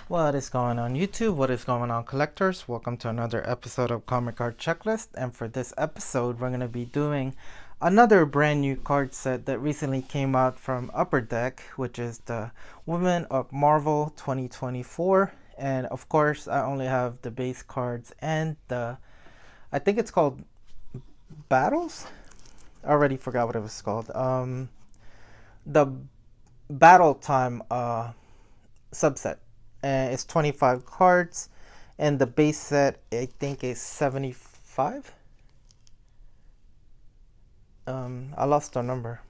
What is going on YouTube? What is going on collectors? Welcome to another episode of Comic Card Checklist. And for this episode, we're going to be doing another brand new card set that recently came out from Upper Deck, which is the Women of Marvel 2024. And of course, I only have the base cards and I think it's called Battles? I already forgot what it was called. The Battle Time subset. And it's 25 cards, and the base set I think is 75. I lost the number.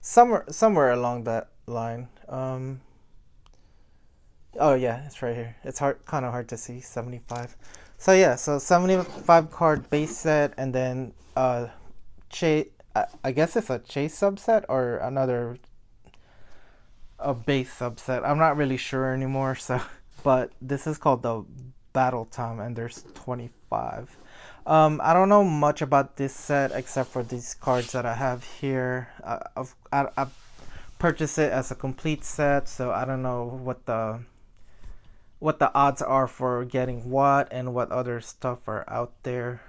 Somewhere along that line. Oh yeah, it's right here. It's kind of hard to see. 75. So yeah, so 75 card base set, and then chase. I guess it's a chase subset or another a base subset. I'm not really sure anymore. So, but this is called the Battle Time, and there's 25. I don't know much about this set except for these cards that I have here. I've purchased it as a complete set, so I don't know what the odds are for getting what and what other stuff are out there.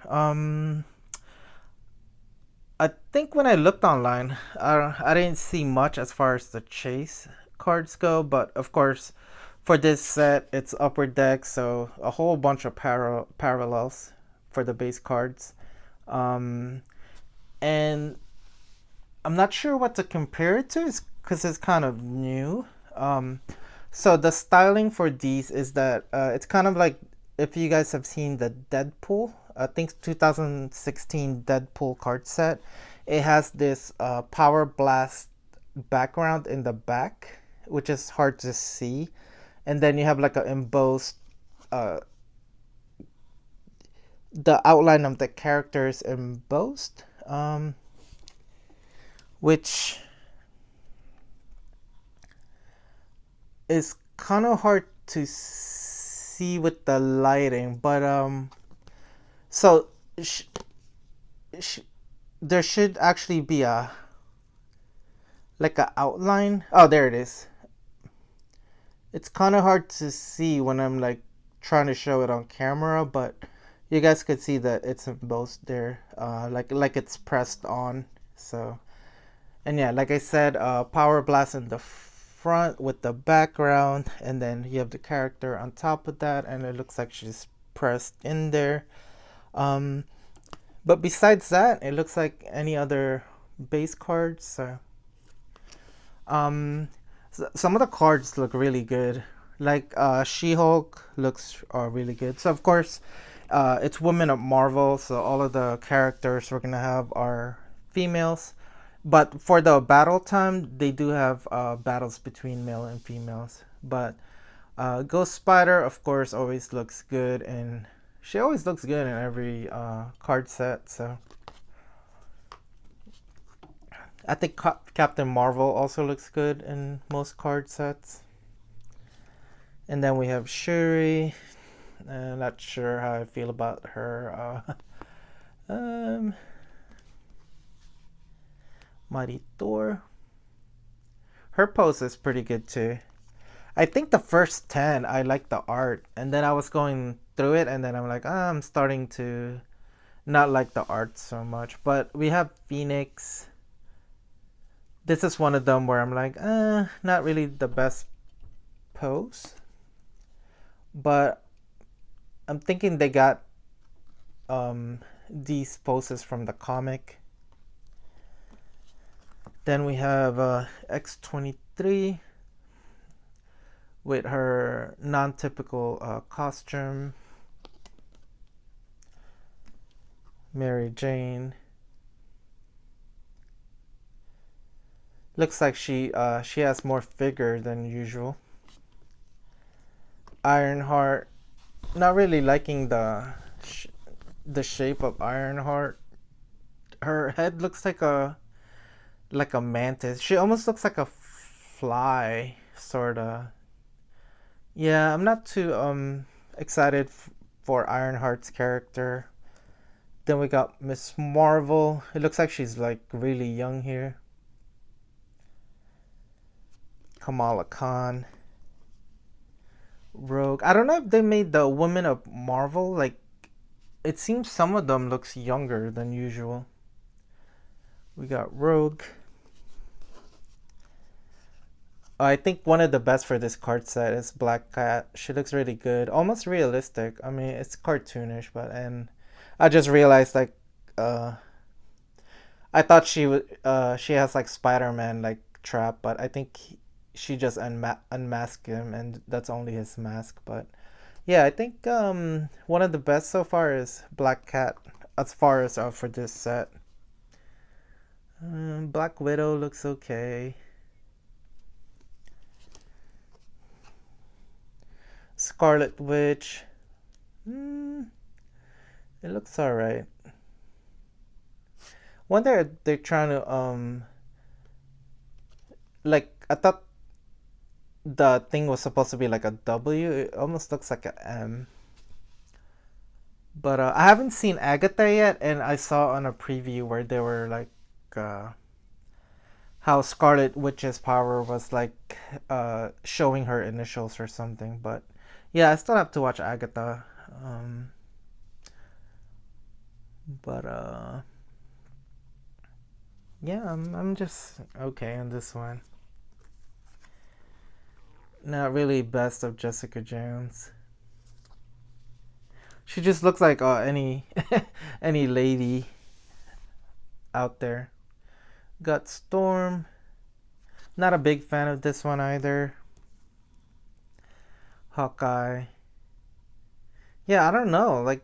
I think when I looked online, I didn't see much as far as the chase cards go, but of course, for this set, it's Upper Deck, so a whole bunch of parallels for the base cards. Um, and I'm not sure what to compare it to because it's kind of new. So the styling for these is that it's kind of like if you guys have seen the Deadpool, I think 2016 Deadpool card set. It has this Power Blast background in the back, which is hard to see, and then you have like a embossed uh, the outline of the characters embossed, which is kind of hard to see with the lighting, but so sh- sh- there should actually be a like a outline. Oh, there it is. It's kind of hard to see when I'm like trying to show it on camera, but you guys could see that it's embossed there, like it's pressed on. So, and yeah, like I said, Power Blast in the front with the background, and then you have the character on top of that, and it looks like she's pressed in there. Um, but besides that, it looks like any other base cards. So, um, some of the cards look really good. Like She-Hulk looks really good. So of course, it's Women of Marvel, so all of the characters we're gonna have are females. But for the battle time, they do have battles between male and females. But Ghost Spider, of course, always looks good, and she always looks good in every card set. So I think Captain Marvel also looks good in most card sets. And then we have Shuri. Not sure how I feel about her. Um, Mighty Thor. Her pose is pretty good too. I think the first 10, I liked the art. And then I was going through it, and then I'm like, I'm starting to not like the art so much. But we have Phoenix. This is one of them where I'm like, not really the best pose. But I'm thinking they got these poses from the comic. Then we have X-23 with her non-typical costume. Mary Jane. Looks like she has more figure than usual. Ironheart. Not really liking the shape of Ironheart. Her head looks like a mantis. She almost looks like a fly, sorta. Yeah, I'm not too excited for Ironheart's character. Then we got Miss Marvel. It looks like she's like really young here. Kamala Khan. Rogue. I don't know if they made the women of Marvel like. It seems some of them looks younger than usual. We got Rogue. I think one of the best for this card set is Black Cat. She looks really good, almost realistic. I mean, it's cartoonish, but and I just realized like, uh, I thought she has like Spider Man like trap, but I think she just unmasked him, and that's only his mask. But yeah, I think one of the best so far is Black Cat as far as for this set. Black Widow looks okay. Scarlet Witch. Mm, it looks alright. Wonder if they're trying to like I thought the thing was supposed to be like a W. It almost looks like a M. But I haven't seen Agatha yet, and I saw on a preview where they were like uh, how Scarlet Witch's power was like showing her initials or something. But yeah, I still have to watch Agatha. Um, but yeah, I'm just okay on this one. Not really best of Jessica Jones. She just looks like any any lady out there. Got Storm. Not a big fan of this one either. Hawkeye. Yeah, I don't know. Like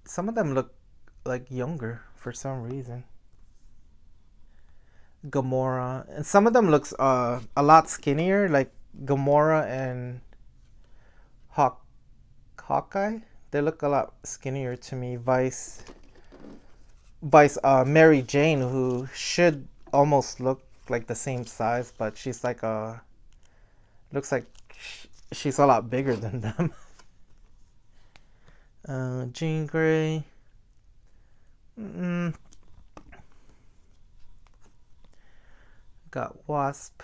some of them look like younger for some reason. Gamora, and some of them looks a lot skinnier. Like Gamora and Hawk Hawkeye. They look a lot skinnier to me. Vice Mary Jane, who should almost look like the same size, but she's like looks like she's a lot bigger than them. Jean Grey. Mm, got Wasp.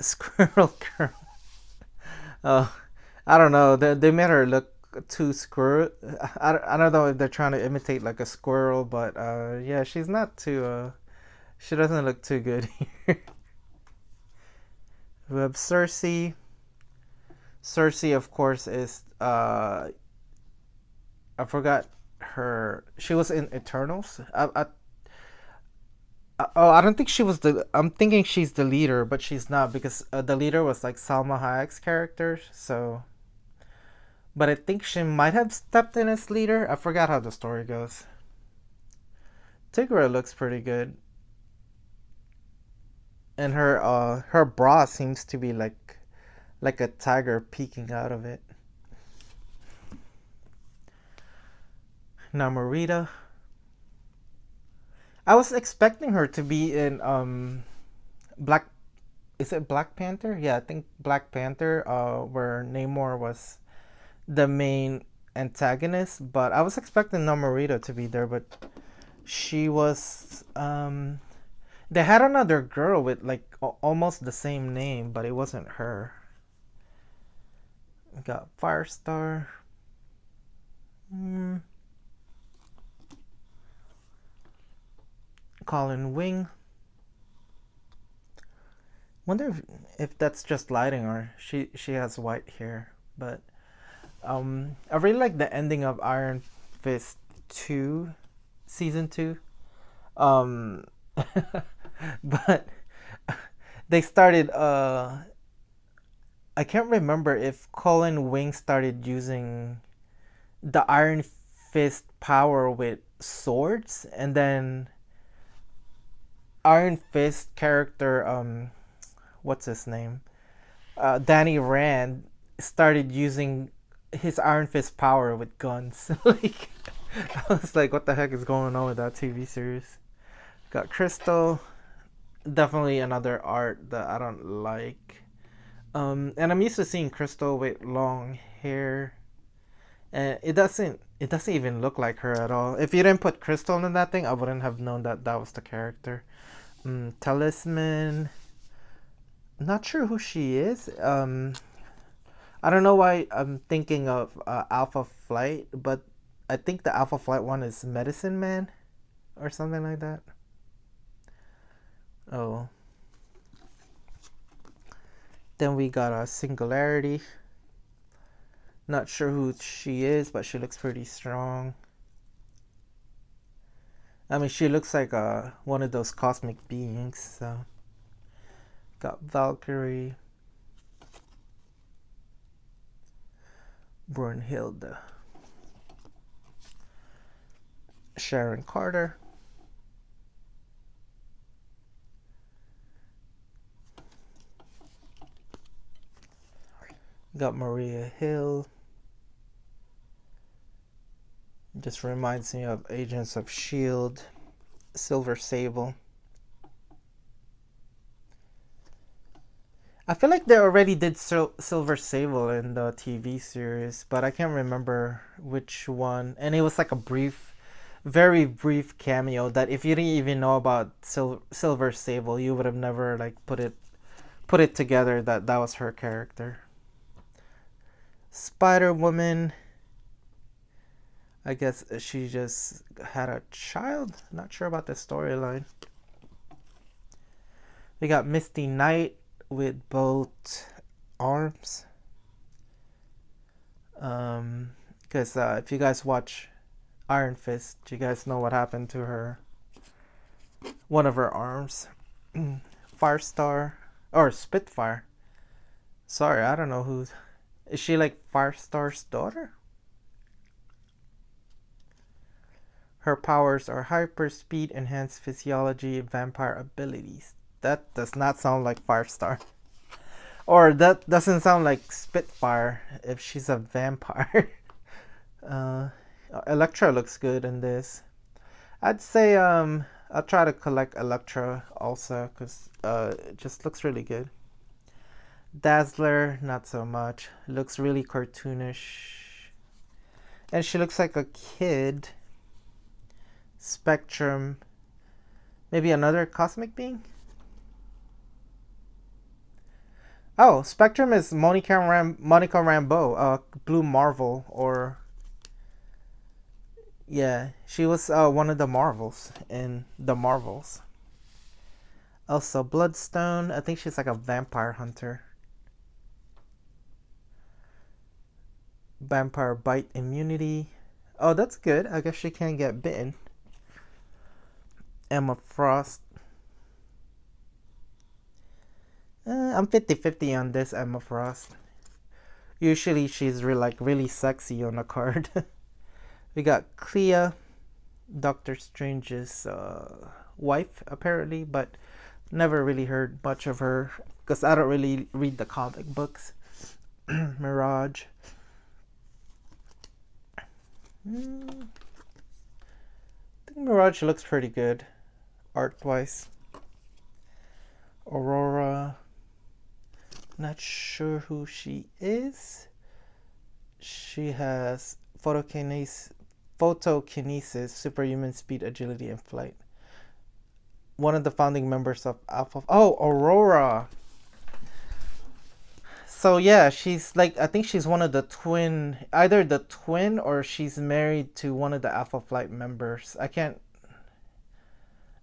Squirrel Girl. Uh, I don't know. They made her look too squirrel. I don't know if they're trying to imitate like a squirrel, but yeah, she's not too. She doesn't look too good here. We have Cersei. Cersei, of course, is I forgot her. She was in Eternals. Oh, I don't think she was the. I'm thinking she's the leader, but she's not because the leader was like Salma Hayek's character. So, but I think she might have stepped in as leader. I forgot how the story goes. Tigra looks pretty good, and her bra seems to be like a tiger peeking out of it. Namorita. I was expecting her to be in Black. Is it Black Panther? Yeah, I think Black Panther. Where Namor was the main antagonist, but I was expecting Namorita to be there, but she was. They had another girl with like almost the same name, but it wasn't her. We got Firestar. Mm, Colin Wing. Wonder if that's just lighting or she has white hair. But I really like the ending of Iron Fist 2, season 2. Um, but they started. I can't remember if Colin Wing started using the Iron Fist power with swords, and then Iron Fist character. What's his name? Danny Rand started using his Iron Fist power with guns. Like I was like, what the heck is going on with that TV series? Got Crystal. Definitely another art that I don't like. And I'm used to seeing Crystal with long hair, and it doesn't even look like her at all. If you didn't put Crystal in that thing, I wouldn't have known that that was the character. Talisman. Not sure who she is. I don't know why I'm thinking of Alpha Flight, but I think the Alpha Flight one is Medicine Man or something like that. Oh, then we got a Singularity. Not sure who she is, but she looks pretty strong. I mean, she looks like one of those cosmic beings. So, got Valkyrie, Brunhilde, Sharon Carter, got Maria Hill. Just reminds me of Agents of S.H.I.E.L.D., Silver Sable. I feel like they already did Silver Sable in the TV series, but I can't remember which one. And it was like a brief, very brief cameo that if you didn't even know about Silver Sable, you would have never like put it together that that was her character. Spider Woman. I guess she just had a child. Not sure about the storyline. We got Misty Knight with both arms. Because if you guys watch Iron Fist, you guys know what happened to her. One of her arms. Firestar. Or Spitfire. Sorry, I don't know who. Is she like Firestar's daughter? Her powers are hyperspeed, enhanced physiology, vampire abilities. That does not sound like Firestar. Or that doesn't sound like Spitfire if she's a vampire. uh, Elektra looks good in this. I'd say I'll try to collect Elektra also because it just looks really good. Dazzler, not so much. Looks really cartoonish. And she looks like a kid. Spectrum. Maybe another cosmic being? Oh, Spectrum is Monica Rambeau, Blue Marvel, or yeah, she was one of the Marvels in the Marvels. Also, Bloodstone. I think she's like a vampire hunter. Vampire bite immunity. Oh, that's good. I guess she can't get bitten. Emma Frost. I'm 50-50 on this Emma Frost. Usually she's really sexy on a card. We got Clea, Doctor Strange's wife, apparently, but never really heard much of her because I don't really read the comic books. Mirage. I think Mirage looks pretty good, art-wise. Aurora. Not sure who she is. She has photokinesis, superhuman speed, agility, and flight. One of the founding members of Alpha. Oh, Aurora. So yeah, she's like I think she's one of the twin, either the twin or she's married to one of the Alpha Flight members. I can't.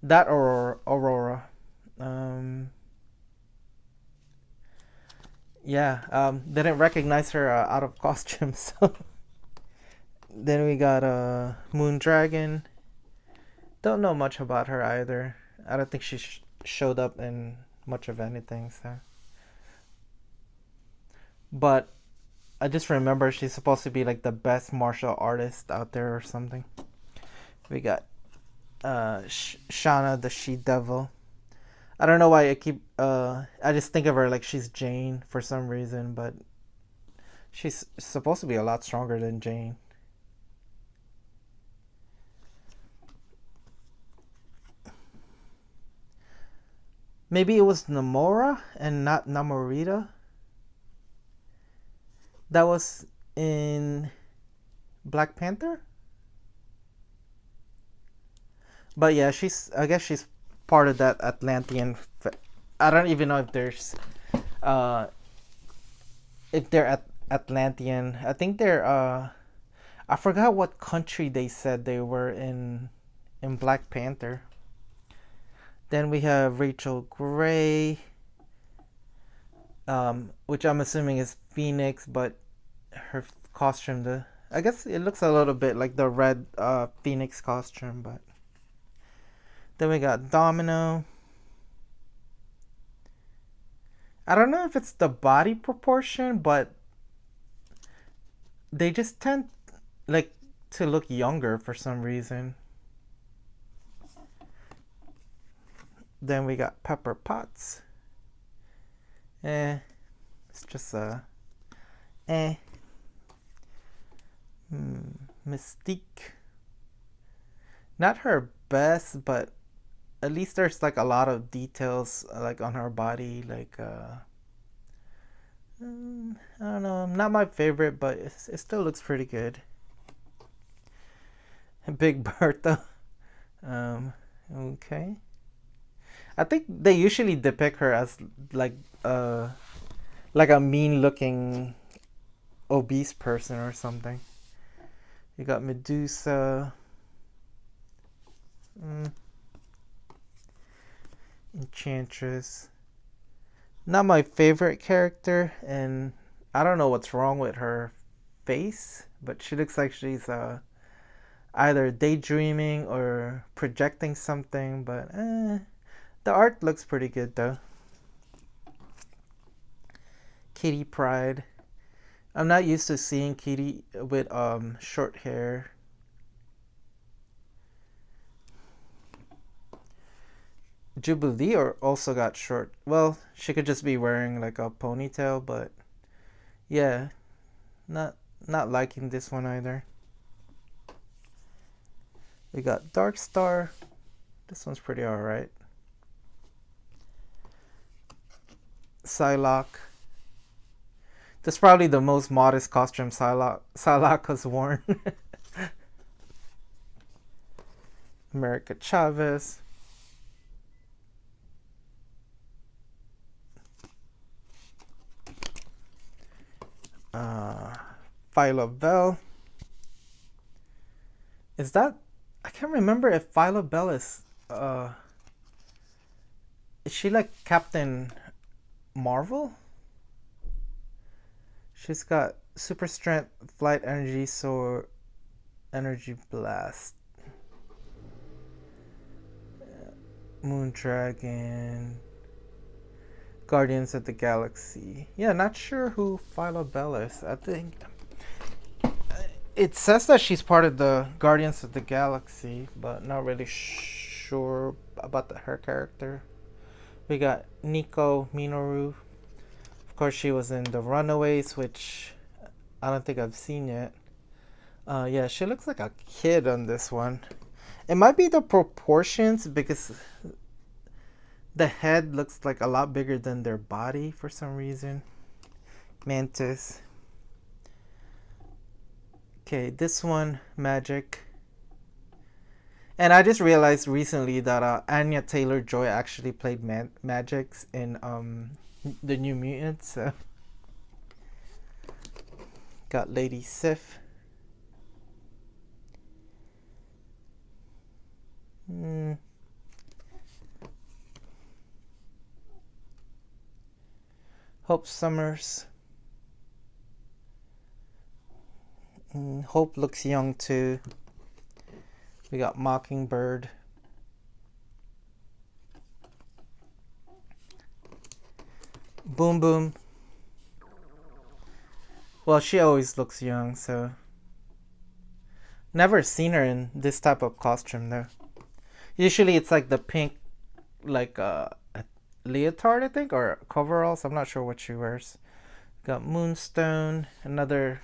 That or Aurora. Um, yeah, didn't recognize her out of costume. So then we got Moon Dragon. Don't know much about her either. I don't think she showed up in much of anything. So, but I just remember she's supposed to be like the best martial artist out there or something. We got Shauna the She Devil. I don't know why I just think of her like she's Jane for some reason, but she's supposed to be a lot stronger than Jane. Maybe it was Namora and not Namorita. That was in Black Panther. But yeah, I guess she's part of that Atlantean. I don't even know if there's Uh, if they're Atlantean, I think they're I forgot what country they said they were in Black Panther. Then we have Rachel Gray, which I'm assuming is Phoenix, but her costume, the I guess it looks a little bit like the red Phoenix costume, but then we got Domino. I don't know if it's the body proportion, but they just tend like to look younger for some reason. Then we got Pepper Potts. It's just eh. Mystique. Not her best, but at least there's like a lot of details like on her body, like I don't know, not my favorite, but it still looks pretty good. Big Bertha. Okay. I think they usually depict her as like uh like a mean looking obese person or something. You got Medusa, Enchantress. Not my favorite character, and I don't know what's wrong with her face, but she looks like she's either daydreaming or projecting something, but the art looks pretty good though. Kitty Pryde. I'm not used to seeing Kitty with short hair. Jubilee or also got short. Well, she could just be wearing like a ponytail, but yeah, not liking this one either. We got Dark Star. This one's pretty alright. Psylocke. This is probably the most modest costume Psylocke has worn. America Chavez. Phyla Vell. Is that? I can't remember if Phyla Vell is she like Captain Marvel? She's got super strength, flight energy, sword, energy blast, Moon Dragon, Guardians of the Galaxy. Yeah, not sure who Phyla Vell is. I think it says that she's part of the Guardians of the Galaxy, but not really sure about her character. We got Nico Minoru. Of course, she was in The Runaways, which I don't think I've seen yet. Yeah, she looks like a kid on this one. It might be the proportions because the head looks like a lot bigger than their body for some reason. Mantis. Okay, this one, Magic. And I just realized recently that Anya Taylor-Joy actually played Magix in the New Mutants. So. Got Lady Sif. Hope Summers. Hope looks young too. We got Mockingbird. Boom Boom. Well, she always looks young, so. Never seen her in this type of costume though. Usually it's like the pink, like a leotard, I think, or coveralls. I'm not sure what she wears. Got Moonstone, another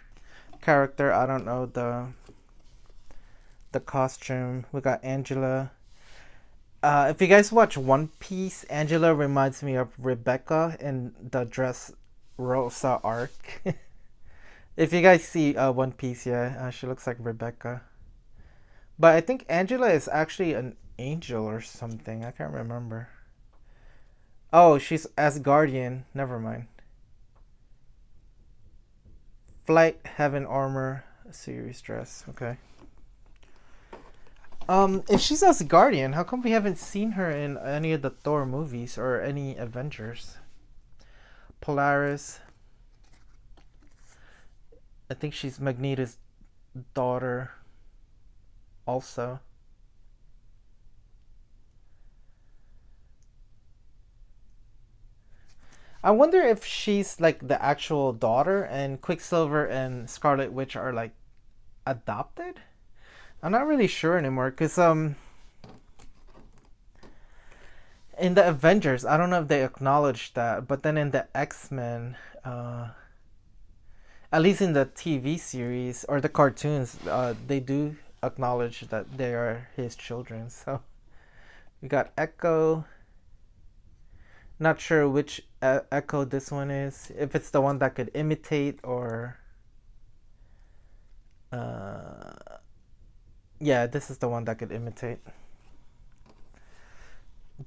character. I don't know the costume. We got Angela. If you guys watch One Piece, Angela reminds me of Rebecca in the Dressrosa arc. If you guys see One Piece, yeah, she looks like Rebecca. But I think Angela is actually an angel or something. I can't remember. Oh, she's Asgardian. Never mind. Flight Heaven Armor series dress. Okay. If she's Asgardian, how come we haven't seen her in any of the Thor movies or any Avengers? Polaris. I think she's Magneto's daughter. Also. I wonder if she's like the actual daughter and Quicksilver and Scarlet Witch are like adopted. I'm not really sure anymore because in the Avengers, I don't know if they acknowledged that, but then in the X-Men, at least in the TV series or the cartoons, they do acknowledge that they are his children. So we got Echo. Not sure which Echo this one is. If it's the one that could imitate or uh, yeah, this is the one that could imitate.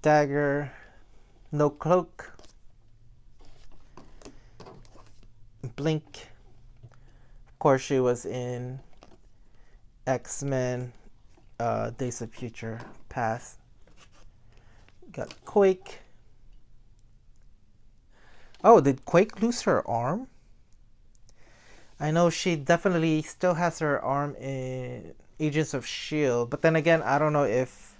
Dagger, no cloak. Blink. Of course, she was in X-Men, Days of Future Past. Got Quake. Oh, did Quake lose her arm? I know she definitely still has her arm in Agents of S.H.I.E.L.D., but then again, I don't know if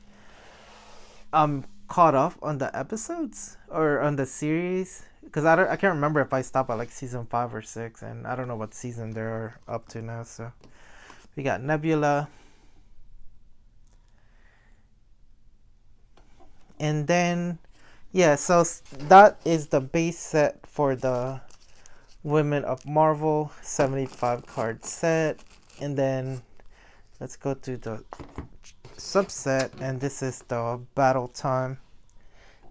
I'm caught up on the episodes or on the series because I can't remember if I stopped at like season 5 or 6, and I don't know what season they're up to now. So we got Nebula, and then yeah, so that is the base set for the Women of Marvel 75 card set, and then let's go to the subset, and this is the battle time.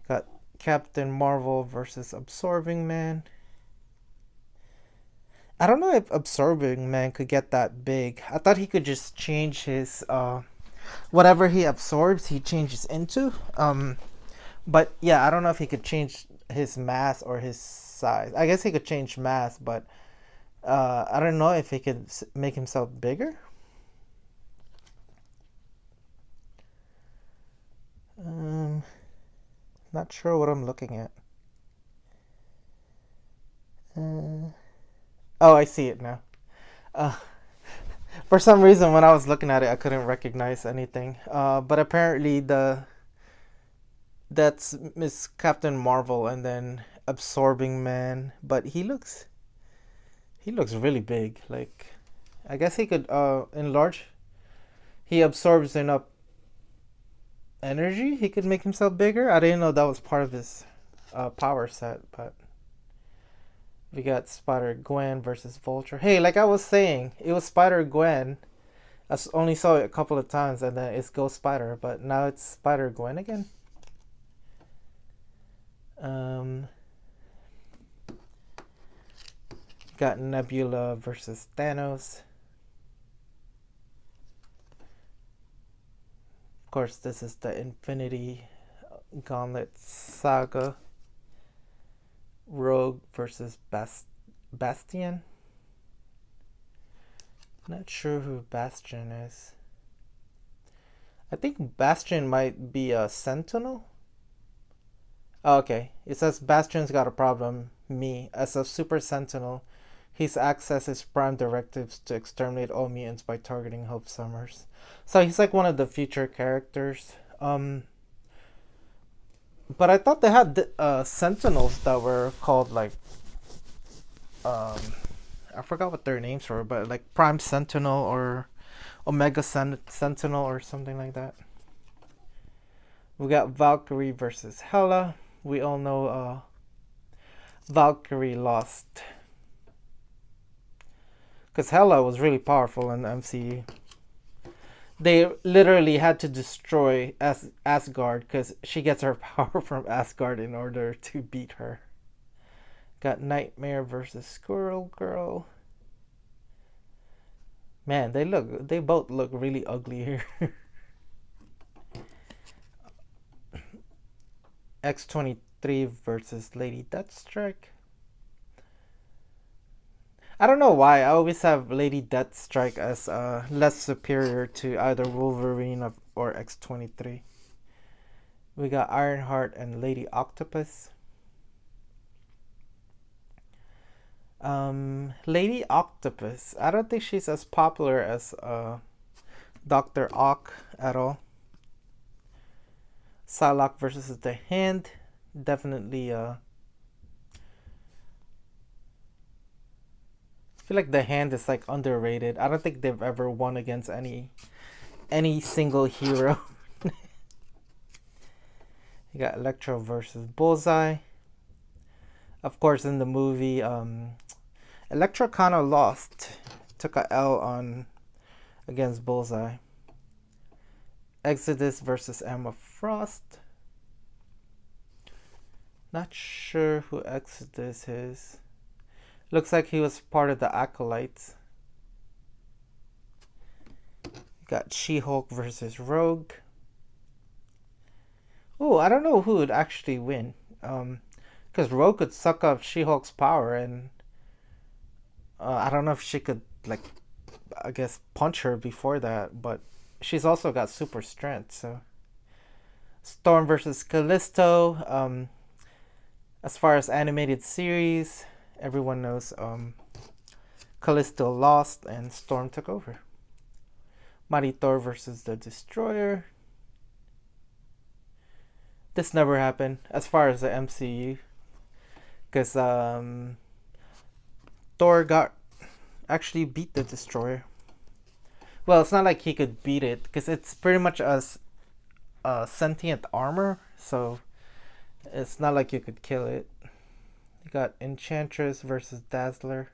Got Captain Marvel versus Absorbing Man. I don't know if Absorbing Man could get that big. I thought he could just change his whatever he absorbs, he changes into. But yeah, I don't know if he could change his mass or his size. I guess he could change mass, but I don't know if he could make himself bigger. Not sure what I'm looking at. Oh, I see it now. Uh, for some reason, when I was looking at it, I couldn't recognize anything. But apparently, that's Miss Captain Marvel, and then Absorbing Man. But he looks really big. Like, I guess he could enlarge. He absorbs enough energy. He could make himself bigger. I didn't know that was part of his power set, but. We got Spider Gwen versus Vulture. Hey, like I was saying, it was Spider Gwen. I only saw it a couple of times, and then it's Ghost Spider, but now it's Spider Gwen again. Got Nebula versus Thanos. Of course, this is the Infinity Gauntlet Saga. Rogue versus Bastion. Not sure who Bastion is. I think Bastion might be a Sentinel. Oh, okay. It says Bastion's got a problem. Me, as a Super Sentinel, he's accesses prime directives to exterminate all mutants by targeting Hope Summers. So he's like one of the future characters. But I thought they had Sentinels that were called like I forgot what their names were, but like Prime Sentinel or Omega Sentinel or something like that. We got Valkyrie versus Hela. We all know Valkyrie lost because Hela was really powerful in the MCU. They literally had to destroy Asgard because she gets her power from Asgard in order to beat her. Got Nightmare versus Squirrel Girl. Man, they both look really ugly here. X-23 versus Lady Deathstrike. I don't know why. I always have Lady Deathstrike as less superior to either Wolverine or X-23. We got Ironheart and Lady Octopus. Lady Octopus. I don't think she's as popular as Dr. Ock at all. Psylocke versus the Hand. Definitely I feel like the Hand is like underrated. I don't think they've ever won against any single hero. You got Electro versus Bullseye. Of course, in the movie, Electro kind of lost, took a L on against Bullseye. Exodus versus Emma Frost. Not sure who Exodus is. Looks like he was part of the Acolytes. Got She-Hulk versus Rogue. Oh, I don't know who would actually win. Because Rogue could suck up She-Hulk's power, and I don't know if she could, like, I guess, punch her before that, but she's also got super strength, so. Storm versus Callisto. As far as animated series, everyone knows Callisto lost and Storm took over. Mighty Thor versus the Destroyer. This never happened as far as the MCU, because Thor got actually beat the Destroyer. Well, it's not like he could beat it because it's pretty much a sentient armor, so it's not like you could kill it. You got Enchantress versus Dazzler.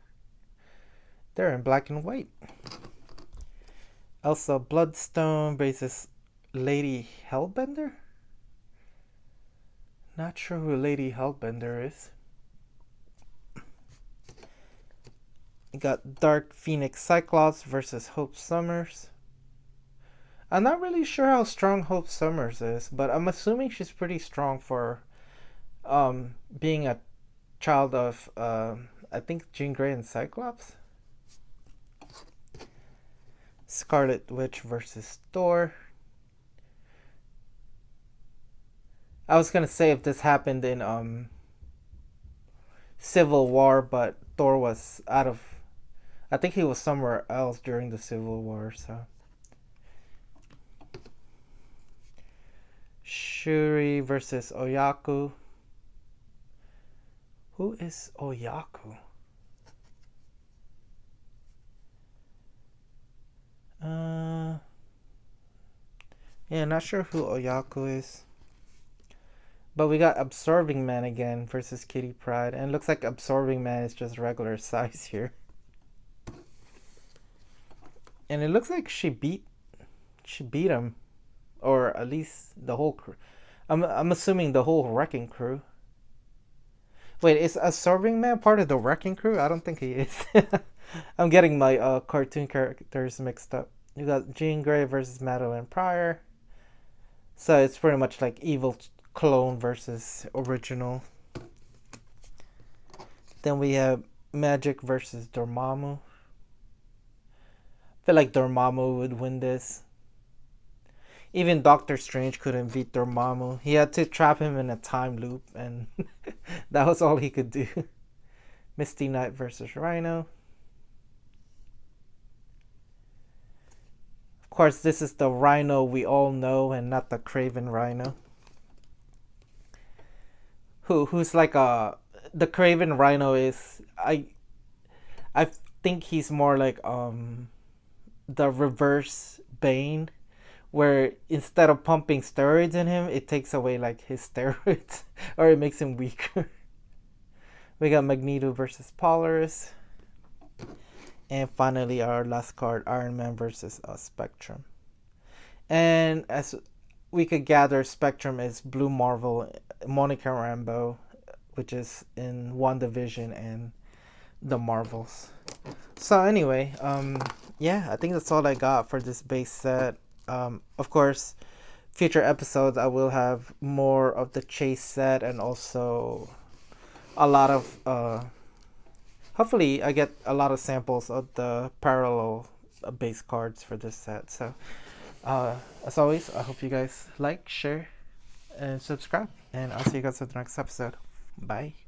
They're in black and white. Elsa Bloodstone versus Lady Hellbender. Not sure who Lady Hellbender is. You got Dark Phoenix Cyclops versus Hope Summers. I'm not really sure how strong Hope Summers is, but I'm assuming she's pretty strong for being a child of I think Jean Grey and Cyclops. Scarlet Witch versus Thor. I was gonna say if this happened in Civil War, but Thor was out of. I think he was somewhere else during the Civil War, so. Shuri versus Oyaku. Who is Oyaku? Yeah, not sure who Oyaku is. But we got Absorbing Man again versus Kitty Pryde. And it looks like Absorbing Man is just regular size here. And it looks like she beat him. Or at least the whole crew. I'm assuming the whole Wrecking Crew. Wait, is Absorbing Man part of the Wrecking Crew? I don't think he is. I'm getting my cartoon characters mixed up. You got Jean Grey versus Madeline Pryor. So it's pretty much like evil clone versus original. Then we have Magic versus Dormammu. I feel like Dormammu would win this. Even Doctor Strange couldn't beat Dormammu. He had to trap him in a time loop, and that was all he could do. Misty Knight versus Rhino. Of course, this is the Rhino we all know, and not the Kraven Rhino. Who's like the Kraven Rhino is I think he's more like the reverse Bane, where instead of pumping steroids in him, it takes away like his steroids or it makes him weaker. We got Magneto versus Polaris. And finally our last card, Iron Man versus Spectrum. And as we could gather, Spectrum is Blue Marvel, Monica Rambeau, which is in WandaVision and the Marvels. So anyway, yeah, I think that's all I got for this base set. Of course, future episodes I will have more of the chase set and also a lot of hopefully I get a lot of samples of the parallel base cards for this set. So as always, I hope you guys like, share, and subscribe, and I'll see you guys at the next episode. Bye.